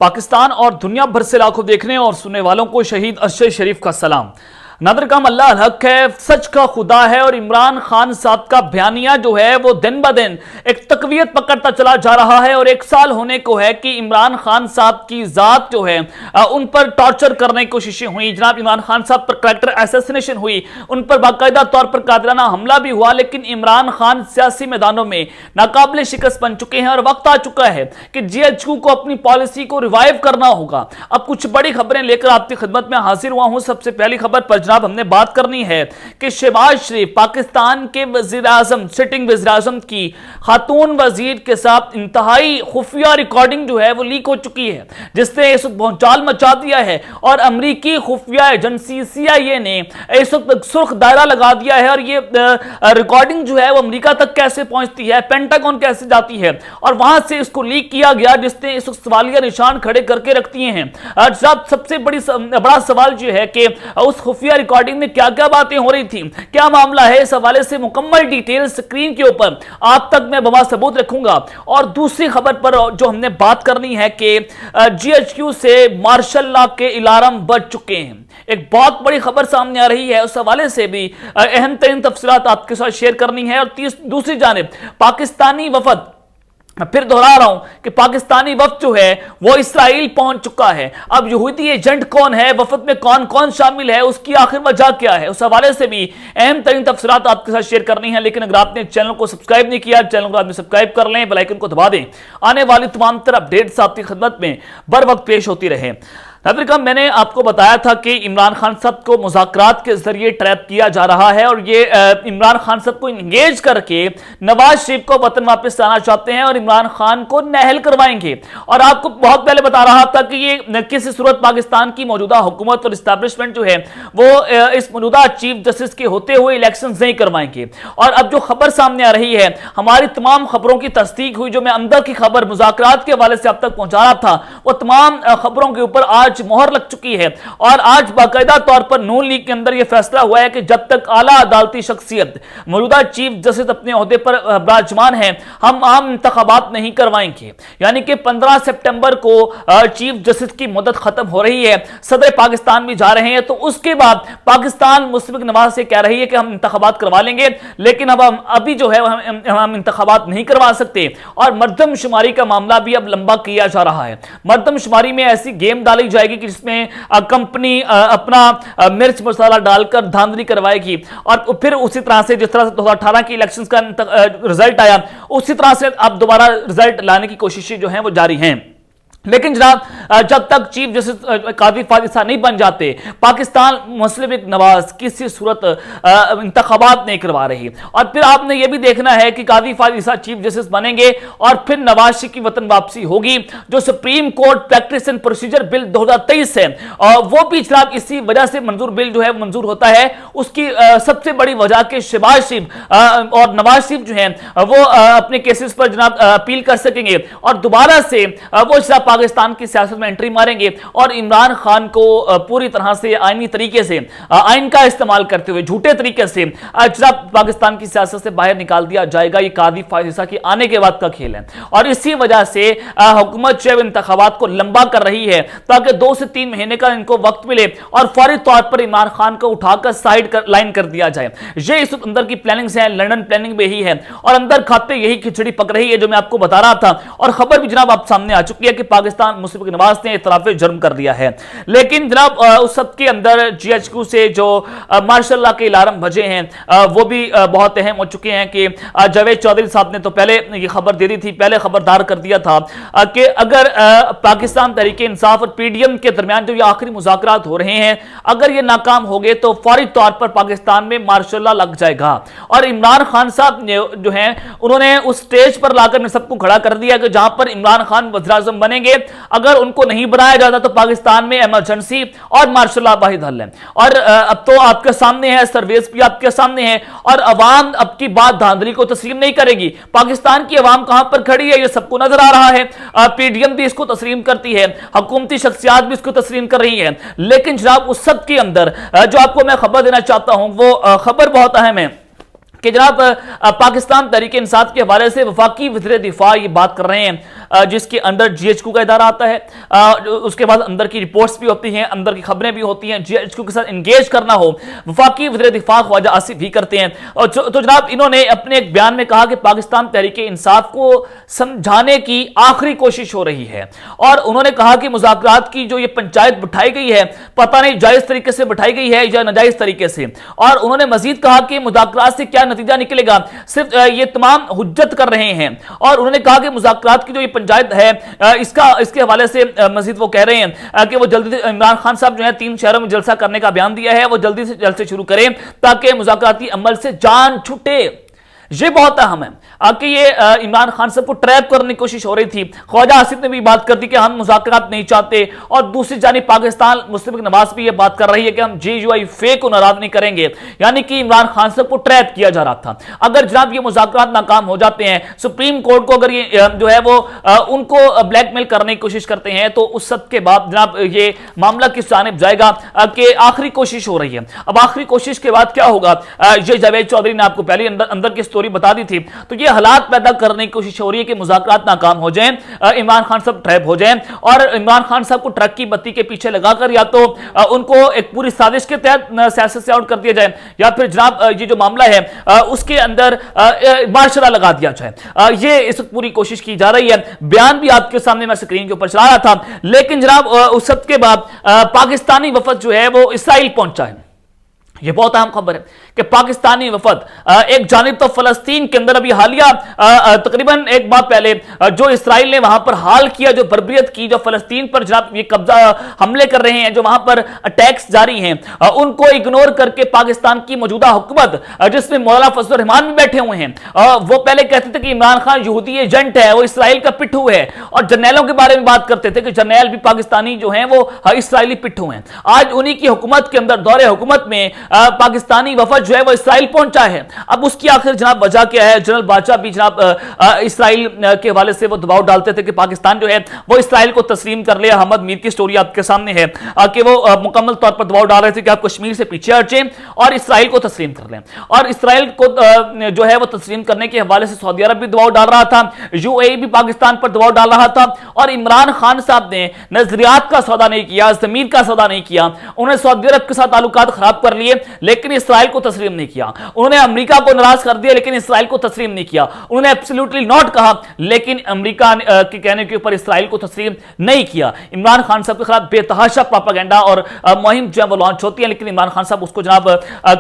पाकिस्तान और दुनिया भर से लाखों देखने और सुनने वालों को शहीद अशरफ शरीफ का सलाम। नादर काम अल्लाह हक है, सच का खुदा है और इमरान खान साहब का बयानिया जो है वो दिन ब दिन एक तकवीयत पकड़ता चला जा रहा है और एक साल होने को है कि इमरान खान साहब की जात जो है उन पर टॉर्चर करने की कोशिशें हुई। जनाब इमरान खान साहब पर कैरेक्टर असैसिनेशन हुई, उन पर बाकायदा तौर पर कातिलाना हमला भी हुआ, लेकिन इमरान खान सियासी मैदानों में नाकाबिल शिकस्त बन चुके हैं और वक्त आ चुका है कि GHQ को अपनी पॉलिसी को रिवाइव करना होगा। अब कुछ बड़ी खबरें लेकर आपकी खिदमत में हाजिर हुआ हूं। सबसे पहली खबर पर जनाब हमने बात करनी है कि शहबाज शरीफ पाकिस्तान के वजीर आजम, सिटिंग वजीर आजम की खातून वजीर के साथ इंतहाई खुफिया रिकॉर्डिंग जो है वो लीक हो चुकी है, जिसने इस वक्त भौचाल मचा दिया है और अमरीकी खुफिया एजेंसी CIA ने इस वक्त सुर्ख दायरा लगा दिया है। और ये रिकॉर्डिंग जो है वो अमरीका तक कैसे पहुंचती है, पेंटागन कैसे जाती है और वहां से इसको लीक किया गया, जिसने इस वक्त सवालिया निशान खड़े करके रख दिए हैं। सबसे बड़ा सवाल जो है कि उस खुफिया रिकॉर्डिंग में क्या क्या बातें हो रही थी, क्या मामला है, इस हवाले से मुकम्मल डिटेल स्क्रीन के ऊपर आप तक मैं बवा सबूत रखूंगा। और दूसरी खबर पर जो हमने बात करनी है कि GHQ से मार्शल लॉ के अलार्म बज चुके हैं। एक बहुत बड़ी खबर सामने आ रही है, उस हवाले से भी अहम तरीन तफसीलात आपके साथ शेयर करनी है। और दूसरी जानिब पाकिस्तानी वफद, फिर दोहरा रहा हूं कि पाकिस्तानी वफद जो है वो इस्राइल पहुंच चुका है। अब यहूदी एजेंट कौन है, वफद में कौन कौन शामिल है, उसकी आखिर वजह क्या है, उस हवाले से भी अहम तरीन तफसीलात आपके साथ शेयर करनी है। लेकिन अगर आपने चैनल को सब्सक्राइब नहीं किया, चैनल को आपने सब्सक्राइब कर लें, बेल आइकन को दबा दें, आने वाली तमाम तरह अपडेट्स आपकी खिदमत में बर वक्त पेश होती रहे। नाज़रीन, मैंने आपको बताया था कि इमरान खान साहब को मुज़ाकरात के जरिए ट्रैप किया जा रहा है और ये इमरान खान साहब को इंगेज करके नवाज शरीफ को वतन वापस लाना चाहते हैं और इमरान खान को नहल करवाएंगे। और आपको बहुत पहले बता रहा था कि ये किसी सूरत पाकिस्तान की मौजूदा हुकूमत और इस्टेब्लिशमेंट जो है वो इस मौजूदा चीफ जस्टिस के होते हुए इलेक्शन नहीं करवाएंगे। और अब जो खबर सामने आ रही है, हमारी तमाम खबरों की तस्दीक हुई, जो मैं अंदर की खबर मुज़ाकरात के हवाले से अब तक पहुंचा रहा था, वो तमाम खबरों के ऊपर आज मोहर लग चुकी है। और आज बाकायदा तौर पर नून लीग के अंदर यह फैसला हुआ है कि जब तक आला अदालती शख्सियत मौजूदा चीफ जस्टिस अपने ओहदे पर विराजमान है, हम आम इंतखाबात नहीं करवाएंगे। यानी कि 15 सितंबर को चीफ जस्टिस की मुद्दत खत्म हो रही है, सदर पाकिस्तान भी जा रहे हैं, तो उसके बाद पाकिस्तान मुस्लिम लीग नवाज से कह रही है कि हम इंतखाबात करवा लेंगे, लेकिन अब हम अभी जो है हम इंतखाबात नहीं करवा सकते। और मर्दमशुमारी का मामला भी अब लंबा किया जा रहा है। मर्दमशुमारी में ऐसी गेम डाली जाएगी कि जिसमें कंपनी अपना मिर्च मसाला डालकर धांधली करवाएगी और फिर उसी तरह से जिस तरह से 2018 की इलेक्शंस का रिजल्ट आया, उसी तरह से अब दोबारा रिजल्ट लाने की कोशिशें जो हैं वो जारी हैं। लेकिन जनाब, जब तक चीफ जस्टिस काजी फायद ईसा नहीं बन जाते, पाकिस्तान मुस्लिम लीग नवाज किसी सूरत इंतखाबात नहीं करवा रही। और फिर आपने ये भी देखना है कि काजी फायद ईसा चीफ जस्टिस बनेंगे और फिर नवाज शरीफ की वतन वापसी होगी। जो supreme court practice and procedure bill 2023 है, वो भी जनाब इसी वजह से मंजूर बिल जो है मंजूर होता है। उसकी सबसे बड़ी वजह के शहबाज शरीफ और नवाज शरीफ जो है वो अपने केसेस पर जनाब अपील कर सकेंगे और दोबारा से वो जनाब पाकिस्तान की सियासत में एंट्री मारेंगे और इमरान खान को पूरी तरह से आईनी तरीके से, आइन का इस्तेमाल करते हुए झूठे तरीके से जनाब पाकिस्तान की सियासत से बाहर निकाल दिया जाएगा। ये काजी फायद ईसा के आने के बाद का खेल है और इसी वजह से हुकूमत जो इंतखाबात को लंबा कर रही है ताकि 2 से 3 महीने का इनको वक्त मिले और फौरी तौर पर इमरान खान को उठाकर साइड लाइन कर दिया जाए। ये इस अंदर की प्लानिंग है, लंदन प्लानिंग में ही है और अंदर खाते यही खिचड़ी पक रही है जो मैं आपको बता रहा था। और खबर भी जनाब आप सामने आ चुकी है कि पाकिस्तान मुस्लिम लीग नवाज ने इतराफ़ जुर्म कर दिया है। लेकिन जनाब उस सब के अंदर GHQ से जो मार्शल लॉ के अलार्म बजे हैं वो भी बहुत अहम हो चुके हैं कि जावेद चौधरी साहब ने तो पहले ये खबर दे दी थी, पहले खबरदार कर दिया था कि अगर पाकिस्तान तहरीक इंसाफ और PDM के दरमियान जो ये आखिरी मुज़ाकरात हो रहे हैं, अगर ये नाकाम हो गए तो फौरी तौर पर पाकिस्तान में मार्शल लॉ लग जाएगा। और इमरान खान साहब ने जो है उन्होंने उस स्टेज पर लाकर सबको खड़ा कर दिया कि जहां पर इमरान खान वज़ीर आज़म बनेंगे, अगर उनको नहीं बनाया जाता तो पाकिस्तान में इमरजेंसी और मार्शल लॉ वाहिद हल है। और अब तो आपके सामने है, सर्वेस भी आपके सामने है और अवाम अब की बात धांधली को तस्लीम नहीं करेगी। पाकिस्तान की अवाम कहां पर खड़ी है ये सबको नजर आ रहा है। PDM भी इसको तस्लीम करती है, हुकूमती शख्सियात भी इसको तस्लीम कर रही है। लेकिन जनाब उस सब के अंदर जो आपको मैं खबर देना चाहता हूं वो खबर बहुत अहम है کہ جناب پاکستان تحریک انصاف کے حوالے سے وفاقی وزیر دفاع یہ بات کر رہے ہیں جس کے اندر جی ایچ کیو کا ادارہ آتا ہے، اس کے بعد اندر کی رپورٹس بھی ہوتی ہیں، اندر کی خبریں بھی ہوتی ہیں، جی ایچ کیو کے ساتھ انگیج کرنا ہو وفاقی وزیر دفاع خواجہ آصف بھی کرتے ہیں۔ اور تو جناب انہوں نے اپنے ایک بیان میں کہا کہ پاکستان تحریک انصاف کو سمجھانے کی آخری کوشش ہو رہی ہے، اور انہوں نے کہا کہ مذاکرات کی جو یہ پنچایت بٹھائی گئی ہے پتہ نہیں جائز طریقے سے بٹھائی گئی ہے یا ناجائز طریقے سے، اور انہوں نے مزید کہا کہ مذاکرات سے کیا نتیجہ نکلے گا صرف یہ تمام حجت کر رہے ہیں، اور انہوں نے کہا کہ مذاکرات کی جو یہ پنچایت ہے اس کے حوالے سے مزید وہ کہہ رہے ہیں کہ وہ جلدی عمران خان صاحب جو ہے 3 شہروں میں جلسہ کرنے کا بیان دیا ہے، وہ جلدی سے جلسے شروع کریں تاکہ مذاکراتی عمل سے جان چھٹے۔ یہ بہت اہم ہے کہ یہ عمران خان صاحب کو ٹریپ کرنے کی کوشش ہو رہی تھی۔ خواجہ آصف نے بھی بات کر دی کہ ہم مذاکرات نہیں چاہتے، اور دوسری جانب پاکستان مسلم لیگ نواز بھی یہ بات کر رہی ہے کہ ہم جے یو آئی فے کو ناراض نہیں کریں گے، یعنی کہ عمران خان صاحب کو ٹریپ کیا جا رہا تھا۔ اگر جناب یہ مذاکرات ناکام ہو جاتے ہیں، سپریم کورٹ کو اگر یہ جو ہے وہ ان کو بلیک میل کرنے کی کوشش کرتے ہیں، تو اس سب کے بعد جناب یہ معاملہ کس جانب جائے گا کہ آخری کوشش ہو رہی ہے۔ اب آخری کوشش کے بعد کیا ہوگا، یہ جاوید چودھری نے آپ کو پہلے اندر کی سٹوری بتا دی تھی، تو یہ حالات پیدا کرنے کی کوشش ہو رہی ہے کہ مذاکرات ناکام ہو جائیں، عمران خان صاحب ٹریپ ہو جائیں، اور عمران خان صاحب کو ٹرک کی بتی کے پیچھے لگا کر یا تو ان کو ایک پوری سازش کے تحت سیاست سے آؤٹ کر دیا جائے، یا پھر جناب یہ جو معاملہ ہے اس کے اندر مارشرہ لگا دیا جائے۔ یہ اس وقت پوری کوشش کی جا رہی ہے۔ بیان بھی آپ کے سامنے میں سکرین کے اوپر چلا رہا تھا، لیکن جناب اس وقت کے بعد پاکستانی وفد جو ہے وہ اسرائیل پہنچا ہے۔ یہ بہت اہم خبر ہے کہ پاکستانی وفد ایک جانب تو فلسطین کے اندر ابھی حالیہ تقریباً ایک ماہ پہلے جو اسرائیل نے وہاں پر حال کیا، جو بربریت کی، جو فلسطین پر جناب یہ قبضہ حملے کر رہے ہیں، جو وہاں پر اٹیکس جاری ہیں، ان کو اگنور کر کے پاکستان کی موجودہ حکومت جس میں مولانا فضل الرحمان بھی بیٹھے ہوئے ہیں، وہ پہلے کہتے تھے کہ عمران خان یہودی ایجنٹ ہے، وہ اسرائیل کا پٹھو ہے، اور جرنیلوں کے بارے میں بات کرتے تھے کہ جرنیل بھی پاکستانی جو ہیں وہ اسرائیلی پٹھو ہیں۔ آج انہی کی حکومت کے اندر دور حکومت میں پاکستانی وفد جو ہے وہ اسرائیل پہنچا ہے۔ اب اس کی آخر جناب وجہ کیا ہے؟ جنرل باجوہ بھی جناب اسرائیل کے حوالے سے وہ دباؤ ڈالتے تھے کہ پاکستان جو ہے وہ اسرائیل کو تسلیم کر لے۔ احمد میر کی سٹوری آپ کے سامنے ہے کہ وہ مکمل طور پر دباؤ ڈال رہے تھے کہ آپ کشمیر سے پیچھے ہٹیں اور اسرائیل کو تسلیم کر لیں، اور اسرائیل کو جو ہے وہ تسلیم کرنے کے حوالے سے سعودی عرب بھی دباؤ ڈال رہا تھا، یو اے ای بھی پاکستان پر دباؤ ڈال رہا تھا، اور عمران خان صاحب نے نظریات کا سودا نہیں کیا، ضمیر کا سودا نہیں کیا۔ انہوں نے سعودی عرب کے ساتھ تعلقات خراب کر لیے لیکن اسرائیل کو تسلیم نہیں کیا، انہوں نے امریکہ کو ناراض کر دیا لیکن اسرائیل کو تسلیم نہیں کیا، انہوں نے ایبسلیوٹلی ناٹ کہا لیکن امریکہ کے کہنے کے اوپر اسرائیل کو تسلیم نہیں کیا۔ عمران خان صاحب کے خلاف بے تحاشا پروپیگنڈا اور مہم جو ہے وہ لانچ ہوتی ہے، لیکن عمران خان صاحب اس کو جناب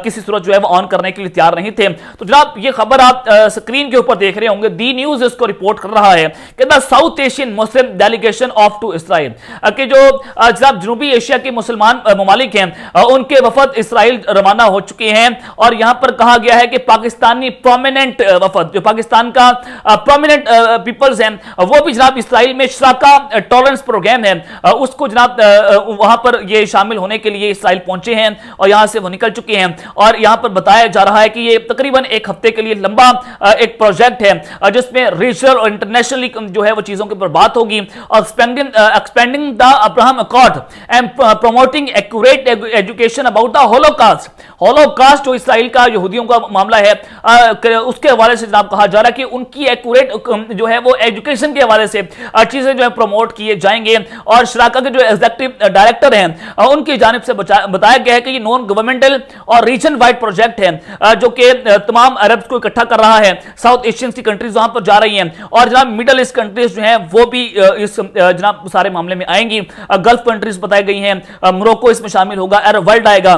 کسی صورت جو ہے وہ آن کرنے کے لیے تیار نہیں تھے۔ تو جناب یہ خبر آپ سکرین کے اوپر دیکھ رہے ہوں گے، دی نیوز اس کو رپورٹ کر رہا ہے کہ the south Asian Muslim delegation of to Israel, کہ جو جناب جنوبی ایشیا کے مسلمان ممالک ہیں ان کے وفد اسرائیل روانہ ہو چکے ہیں، اور یہاں پر کہا گیا ہے کہ پاکستانی پرومیننٹ وفد، جو پاکستان کا پرومیننٹ پیپلز ہیں، وہ بھی جناب اسرائیل میں شراکا ٹالرنس پروگرام ہے اس کو جناب وہاں پر یہ شامل ہونے کے لیے اسرائیل پہنچے ہیں اور یہاں سے وہ نکل چکے ہیں، اور یہاں پر بتایا جا رہا ہے کہ یہ تقریباً 1 ہفتے کے لیے لمبا ایک پروجیکٹ ہے جس میں ریجنل اور انٹرنیشنلی جو ہے وہ چیزوں کے اوپر بات ہوگی، اور expanding the Abraham accord and promoting accurate education about the holocaust جو اسرائیل کا یہودیوں کا معاملہ ہے اس کے حوالے سے جناب کہا جا رہا ہے کہ ان کی ایکوریٹ جو ہے وہ ایجوکیشن کے حوالے سے چیزیں جو ہے پروموٹ کیے جائیں گے، اور شراکا کے جو ایگزیکٹو ڈائریکٹر ہیں ان کی جانب سے بتایا گیا ہے کہ یہ نان گورنمنٹل اور ریجن وائڈ پروجیکٹ ہے جو کہ تمام عربز کو اکٹھا کر رہا ہے، ساؤتھ ایشین کی کنٹریز وہاں پر جا رہی ہیں، اور جناب مڈل ایسٹ کنٹریز جو ہیں وہ بھی اس جناب سارے معاملے میں آئیں گی، گلف کنٹریز بتائی گئی ہیں، موروکو اس میں شامل ہوگا، عرب ورلڈ آئے گا،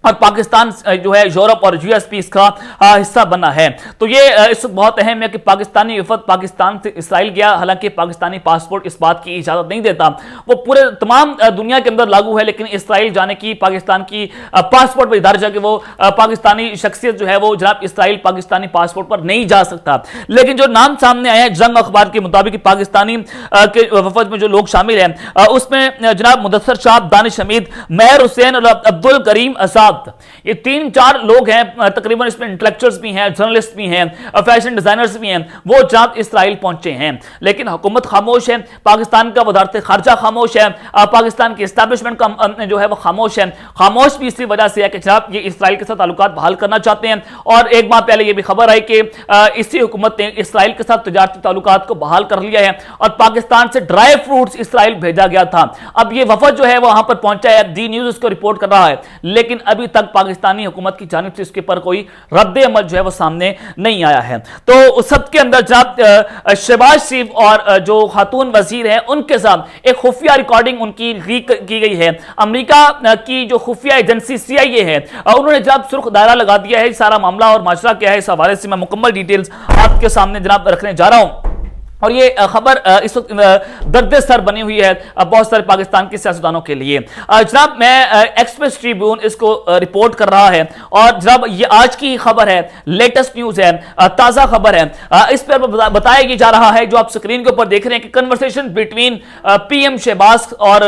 اور پاکستان جو ہے یورپ اور یو ایس پی اس کا حصہ بنا ہے۔ تو یہ اس وقت بہت اہم ہے کہ پاکستانی وفد پاکستان سے اسرائیل گیا، حالانکہ پاکستانی پاسپورٹ اس بات کی اجازت نہیں دیتا، وہ پورے تمام دنیا کے اندر لاگو ہے، لیکن اسرائیل جانے کی پاکستان کی پاسپورٹ پر درج ہے کہ وہ پاکستانی شخصیت جو ہے وہ جناب اسرائیل پاکستانی پاسپورٹ پر نہیں جا سکتا۔ لیکن جو نام سامنے آیا ہے جنگ اخبار کے مطابق پاکستانی کے وفد میں جو لوگ شامل ہیں اس میں جناب مدثر شاہ، دانش حمید، مہر حسین اور عبد الکریم اصحاب साथ। ये 3-4 लोग हैं, तकरीबन इसमें इंटेलेक्चुअल्स भी हैं, जर्नलिस्ट भी हैं, फैशन डिजाइनर्स भी हैं, वो जनाब इसराइल पहुंचे हैं। लेकिन हुकूमत खामोश है, पाकिस्तान का वजारत खारजा खामोश है, पाकिस्तान की एस्टैब्लिशमेंट का जो है वो खामोश है। खामोश भी इसी वजह से है कि जनाब ये इसराइल के साथ ताल्लुकात बहाल करना चाहते हैं। और एक माह पहले ये भी खबर आई कि इसी हुकूमत ने इसराइल के साथ तजारती ताल्लुकात को बहाल कर लिया है और पाकिस्तान से ड्राई फ्रूट्स इसराइल भेजा गया था। अब ये वफद जो है वो वहां पर पहुंचा है, दी न्यूज़ इसको रिपोर्ट कर रहा है, लेकिन अभी तक पाकिस्तानी हुकूमत की जानिब से इसके पर कोई रद्द अमल जो है वो सामने नहीं आया है। तो उस सब के अंदर जनाब शहबाज शरीफ और जो खातून वजीर हैं उनके साथ एक खुफिया रिकॉर्डिंग उनकी लीक की गई है। अमेरिका की जो खुफिया एजेंसी CIA है, उन्होंने जनाब सुर्ख दायरा लगा दिया है। सारा मामला और माजरा क्या है, इस हवाले से मैं मुकम्मल डिटेल्स आपके सामने जनाब रखने जा रहा हूं। और ये खबर इस वक्त दर्द सर बनी हुई है बहुत सारे पाकिस्तान के सियासतदानों के लिए। जनाब मैं एक्सप्रेस ट्रिब्यून इसको रिपोर्ट कर रहा है और जनाब ये आज की खबर है, लेटेस्ट न्यूज़ है, ताज़ा खबर है। इस पर बताया ये जा रहा है, जो आप स्क्रीन के ऊपर देख रहे हैं, कि कन्वर्सेशन बिटवीन PM शहबाज और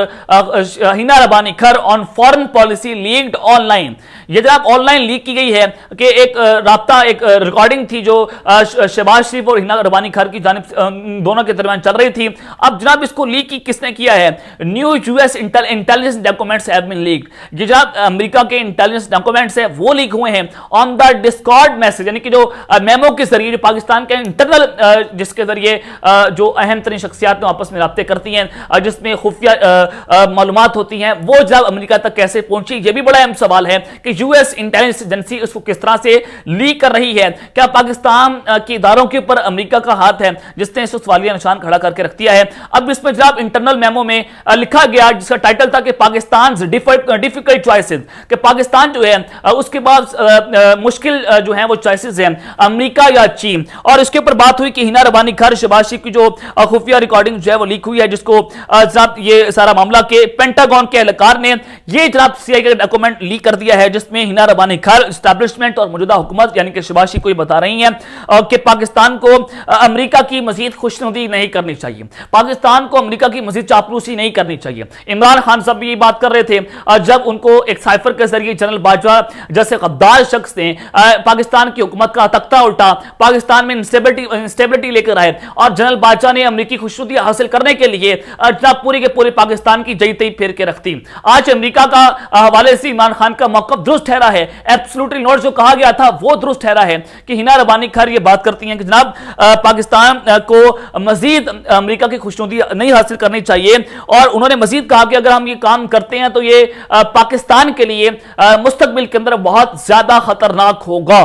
हिना रबानी खर on foreign policy leaked online. ये जनाब ऑनलाइन लीक की गई है कि एक राब्ता, एक रिकॉर्डिंग थी जो शहबाज शरीफ और हिना रबानी खर की जानिब दोनों के दरमियान चल रही थी। अब जनाब इसको लीक की किसने किया है? New US intelligence documents have been leaked. ये जनाब अमेरिका के इंटेलिजेंस डॉक्यूमेंट्स है वो लीक हुए हैं ऑन द डिस्कॉर्ड मैसेज, यानी कि जो मेमो के जरिए, जो पाकिस्तान के इंटरनल जिसके जरिए जो अहम तरीन शख्सियात आपस में राब्ते करती हैं, जिसमें खुफिया मालूमात होती हैं, वो जब अमेरिका तक कैसे पहुंची, ये भी बड़ा अहम सवाल है कि US इंटेलिजेंस एजेंसी उसको किस तरह से लीक कर रही है। क्या पाकिस्तान के इदारों के ऊपर अमेरिका का हाथ है, जिसने इसको सवालिया निशान खड़ा करके रख दिया है। अब इसमें जनाब इंटरनल मेमो में लिखा गया, जिसका टाइटल था कि पाकिस्तान डिफिकल्ट चॉइसेस, कि पाकिस्तान जो है उसके बाद मुश्किल जो है वो चॉइसेस हैं, अमेरिका या चीन। और इसके ऊपर बात हुई कि हिना रबानी खर शहबाज शरीफ की जो खुफिया रिकॉर्डिंग जो है वो लीक हुई है, जिसको जनाब ये सारा मामला के पेंटागन के एहलकार ने ये जनाब CIA का डॉक्यूमेंट लीक कर दिया है, जिसमें हिना रबानी खर एस्टैब्लिशमेंट और मौजूदा हुकूमत यानी कि शहबाज शरीफ को ये बता रही हैं कि पाकिस्तान को अमेरिका की मजीद खुशनुदी नहीं करनी चाहिए, पाकिस्तान को अमेरिका की मजीद चापलूसी नहीं करनी चाहिए। इमरान खान साहब भी ये बात कर रहे थे जब उनको एक साइफर के जरिए जनरल बाजवा जैसे गद्दार शख्स ने पाकिस्तान की हुकूमत का तख्ता उल्टा, पाकिस्तान में इंस्टेबिलिटी लेकर आए और जनरल बाजवा ने अमेरिकी खुशनुदी हासिल करने के लिए जनाब पूरी के पूरे पाकिस्तान की जई तई फेर के रखती। आज अमेरिका का हवाले से इमरान खान का मौक़िफ़ दुरुस्त ठहरा है, एब्सोल्युटली नॉट जो कहा गया था वो दुरुस्त ठहरा है कि हिना रबानी खर ये बात करती हैं कि जनाब पाकिस्तान को मजीद अमेरिका की खुशनुदी नहीं हासिल करनी चाहिए। और उन्होंने मजीद कहा कि अगर हम ये काम करते हैं तो ये पाकिस्तान के लिए मुस्तकबिल के अंदर बहुत ज्यादा खतरनाक होगा।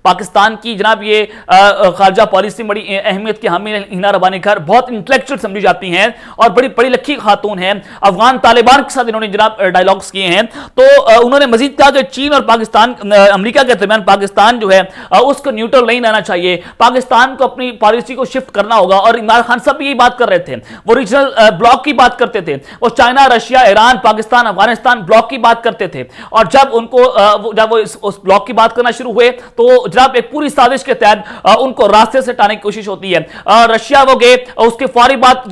पाकिस्तान की जनाब ये खारजा पॉलिसी बड़ी अहमियत की हामी हिना रबानी खर बहुत इंटेलेक्चुअल समझी जाती हैं और बड़ी पढ़ी लिखी खातून हैं। अफगान तालिबान के साथ इन्होंने जनाब डायलॉग्स किए हैं। तो उन्होंने मजीद कहा कि चीन और पाकिस्तान अमेरिका के दरमियान पाकिस्तान जो है उसको न्यूट्रल नहीं रहना चाहिए, पाकिस्तान को अपनी पॉलिसी को शिफ्ट करना होगा। और इमरान खान साहब भी यही बात कर रहे थे, वो रीजनल ब्लॉक की बात करते थे, वो China, Russia, Iran, Pakistan, Afghanistan block की बात करते थे। और जब वो उस ब्लॉक की बात करना शुरू हुए तो जनाब एक पूरी साजिश के तहत उनको रास्ते से हटाने की कोशिश होती है। रशिया वो गए, उसके फौरी बाद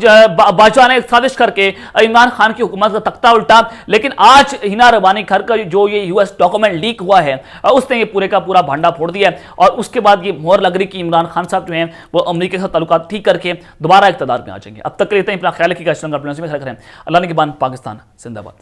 बाजवा ने साजिश करके इमरान खान की हुकूमत का तख्ता उल्टा। लेकिन आज हिना रबानी खर का जो ये US डॉक्यूमेंट लीक हुआ है उसने ये पूरे का पूरा भांडा फोड़ दिया और उसके बाद ये मोहर लग रही कि इमरान खान साहब जो हैं वो अमेरिका के साथ ताल्लुकात ठीक करके दोबारा इक़्तिदार में आ जाएंगे। अब तक रहते हैं, अपना ख्याल रखिएगा, अल्लाह ने के बाद पाकिस्तान जिंदाबाद।